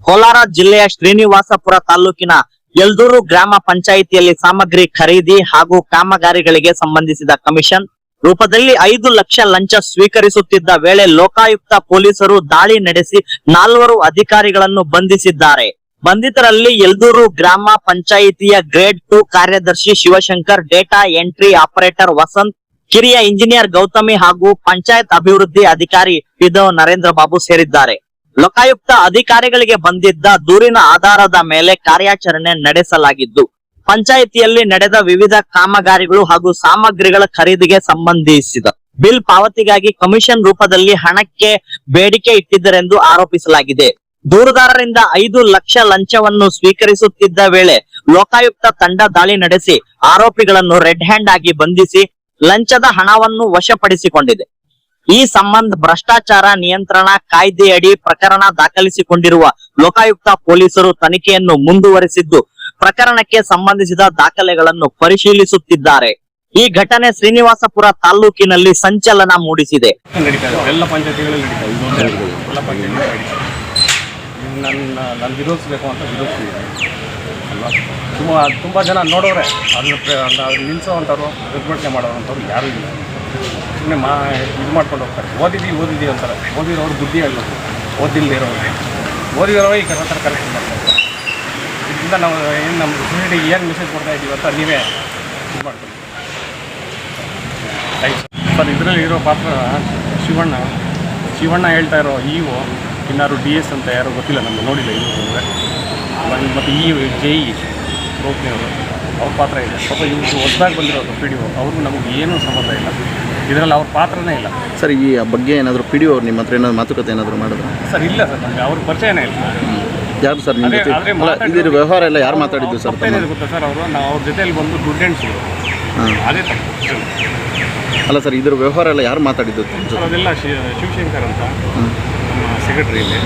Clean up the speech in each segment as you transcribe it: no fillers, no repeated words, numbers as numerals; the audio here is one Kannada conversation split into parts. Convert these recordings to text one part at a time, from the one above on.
ಕೋಲಾರ ಜಿಲ್ಲೆಯ ಶ್ರೀನಿವಾಸಪುರ ತಾಲೂಕಿನ ಯಲ್ದೂರು ಗ್ರಾಮ ಪಂಚಾಯಿತಿಯಲ್ಲಿ ಸಾಮಗ್ರಿ ಖರೀದಿ ಹಾಗೂ ಕಾಮಗಾರಿಗಳಿಗೆ ಸಂಬಂಧಿಸಿದ ಕಮಿಷನ್ ರೂಪದಲ್ಲಿ 5 ಲಕ್ಷ ಲಂಚ ಸ್ವೀಕರಿಸುತ್ತಿದ್ದ ವೇಳೆ ಲೋಕಾಯುಕ್ತ ಪೊಲೀಸರು ದಾಳಿ ನಡೆಸಿ 4 ಅಧಿಕಾರಿಗಳನ್ನು ಬಂಧಿಸಿದ್ದಾರೆ. ಬಂಧಿತರಲ್ಲಿ ಯಲ್ದೂರು ಗ್ರಾಮ ಪಂಚಾಯಿತಿಯ ಗ್ರೇಡ್ 2 ಕಾರ್ಯದರ್ಶಿ Shivashankar, data entry operator Vasant, ಕಿರಿಯ ಇಂಜಿನಿಯರ್ ಗೌತಮಿ ಹಾಗೂ ಪಂಚಾಯತ್ ಅಭಿವೃದ್ಧಿ ಅಧಿಕಾರಿ ಪಿದೋ ನರೇಂದ್ರ ಬಾಬು ಸೇರಿದ್ದಾರೆ. ಲೋಕಾಯುಕ್ತ ಅಧಿಕಾರಿಗಳಿಗೆ ಬಂದಿದ್ದ ದೂರಿನ ಆಧಾರದ ಮೇಲೆ ಕಾರ್ಯಾಚರಣೆ ನಡೆಸಲಾಗಿದ್ದು, ಪಂಚಾಯಿತಿಯಲ್ಲಿ ನಡೆದ ವಿವಿಧ ಕಾಮಗಾರಿಗಳು ಹಾಗೂ ಸಾಮಗ್ರಿಗಳ ಖರೀದಿಗೆ ಸಂಬಂಧಿಸಿದ ಬಿಲ್ ಪಾವತಿಗಾಗಿ ಕಮಿಷನ್ ರೂಪದಲ್ಲಿ ಹಣಕ್ಕೆ ಬೇಡಿಕೆ ಇಟ್ಟಿದ್ದರೆಂದು ಆರೋಪಿಸಲಾಗಿದೆ. ದೂರುದಾರರಿಂದ 5 ಲಕ್ಷ ಲಂಚವನ್ನು ಸ್ವೀಕರಿಸುತ್ತಿದ್ದ ವೇಳೆ ಲೋಕಾಯುಕ್ತ ತಂಡ ದಾಳಿ ನಡೆಸಿ ಆರೋಪಿಗಳನ್ನು ರೆಡ್ ಹ್ಯಾಂಡ್ ಆಗಿ ಬಂಧಿಸಿ ಲಂಚದ ಹಣವನ್ನು ವಶಪಡಿಸಿಕೊಂಡಿದೆ. ಈ ಸಂಬಂಧ ಭ್ರಷ್ಟಾಚಾರ ನಿಯಂತ್ರಣ ಕಾಯ್ದೆಯಡಿ ಪ್ರಕರಣ ದಾಖಲಿಸಿಕೊಂಡಿರುವ ಲೋಕಾಯುಕ್ತ ಪೊಲೀಸರು ತನಿಖೆಯನ್ನು ಮುಂದುವರೆಸಿದ್ದು, ಪ್ರಕರಣಕ್ಕೆ ಸಂಬಂಧಿಸಿದ ದಾಖಲೆಗಳನ್ನು ಪರಿಶೀಲಿಸುತ್ತಿದ್ದಾರೆ. ಈ ಘಟನೆ ಶ್ರೀನಿವಾಸಪುರ ತಾಲೂಕಿನಲ್ಲಿ ಸಂಚಲನ ಮೂಡಿಸಿದೆ. ಎಲ್ಲ ಪಂಚಾಯತಿಗಳಲ್ಲಿ ನಾನು ವಿರೋಧಿಸಬೇಕು ಅಂತ ವಿರೋಧಿಸಿದ್ದೀನಿ ಅಲ್ವಾ. ತುಂಬ ಜನ ನೋಡೋರೆ, ಅದನ್ನ ನಿಲ್ಲಿಸೋವಂಥವ್ರು, ಪ್ರತಿಭಟನೆ ಮಾಡೋವಂಥವ್ರು ಯಾರೂ ಇಲ್ಲ. ಸುಮ್ಮನೆ ಇದು ಮಾಡ್ಕೊಂಡು ಹೋಗ್ತಾರೆ. ಓದಿದ್ದೀವಿ ಅಂತಾರೆ. ಓದಿರೋರು ಬುದ್ಧಿ ಅಲ್ಲ, ಓದಿಲ್ಲದಿರೋರು. ಓದಿರೋರು ಈ ಥರ ಕರೆಕ್ಟ್ ಮಾಡ್ತಾರೆ. ಇದರಿಂದ ನಾವು ನಮ್ಮ ಸೊಸೈಟಿಗೆ ಏನು ಮೆಸೇಜ್ ಕೊಡ್ತಾ ಇದ್ದೀವಿ ಅಂತ ನೀವೇ ಇದು ಮಾಡ್ತೀವಿ ಸರ್. ಇದರಲ್ಲಿ ಇರೋ ಪಾತ್ರ ಶಿವಣ್ಣ ಹೇಳ್ತಾ ಇರೋ ಇಒ, ಇನ್ನಾರು DS ಅಂತ ಯಾರೋ ಗೊತ್ತಿಲ್ಲ, ನಮ್ಗೆ ನೋಡಿಲ್ಲ ಇವರು. ಮತ್ತು JE ರೋಪ್ನಿಯವರು ಅವ್ರ ಪಾತ್ರ ಇದೆ. ಪಾಪ ಇವರು ಹೊಸದಾಗಿ ಬಂದಿರೋದು PDO, ಅವ್ರಿಗೂ ನಮಗೆ ಏನೂ ಸಂಬಂಧ ಇಲ್ಲ. ಇದರಲ್ಲಿ ಅವ್ರ ಪಾತ್ರನೇ ಇಲ್ಲ ಸರ್. ಈ ಬಗ್ಗೆ ಏನಾದರೂ PDO ಅವ್ರು ನಿಮ್ಮ ಹತ್ರ ಏನಾದರೂ ಮಾತುಕತೆ ಏನಾದರೂ ಮಾಡಿದ್ರು ಸರ್? ಇಲ್ಲ ಸರ್, ನಮಗೆ ಅವ್ರ ಪರಿಚಯನೇ ಇಲ್ಲ. ಯಾರು ಸರ್ ನಿಮ್ಮ ಜೊತೆ ಇದರ ವ್ಯವಹಾರ ಎಲ್ಲ ಯಾರು ಮಾತಾಡಿದ್ದು ಸರ್? ಏನಿದೆ ಗೊತ್ತಾ ಸರ್, ಅವರು ನಾವು ಅವ್ರ ಜೊತೆಯಲ್ಲಿ ಬಂದು ದುಡ್ಡು ಎಣಿಸಿದ್ರು, ಅದೇ ತಪ್ಪು. ಅಲ್ಲ ಸರ್, ಇದ್ರ ವ್ಯವಹಾರ ಎಲ್ಲ ಯಾರು ಮಾತಾಡಿದ್ದು? ಅದೆಲ್ಲ ಶಿವಶಂಕರ್ ಅಂತ ನಮ್ಮ ಸೆಕ್ರೆಟರಿ ಇಲ್ಲಿ.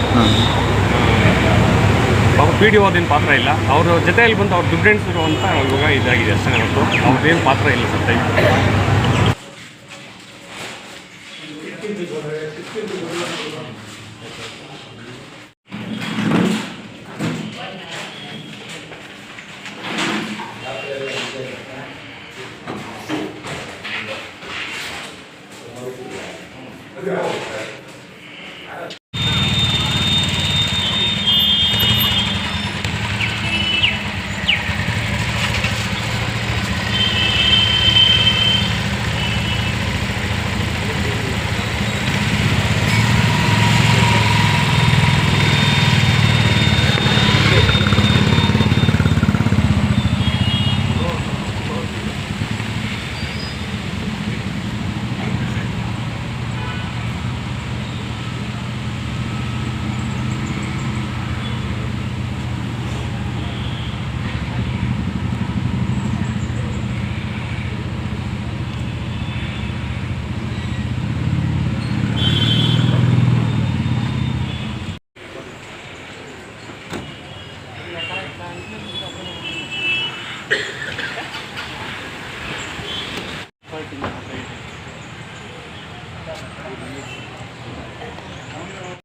ಅವ್ರ PDO ಅದೇನು ಪಾತ್ರ ಇಲ್ಲ. ಅವ್ರ ಜೊತೆಯಲ್ಲಿ ಬಂದು ಅವ್ರು ದುಡ್ಡು ಎಣಿಸಿದ್ರು ಅಂತ ಇವಾಗ ಇದಾಗಿದೆ ಅಷ್ಟೇ ಹೊರತು ಅವ್ರದ್ದೇನು ಪಾತ್ರ ಇಲ್ಲ ಸರ್. ದಯವಿಟ್ಟು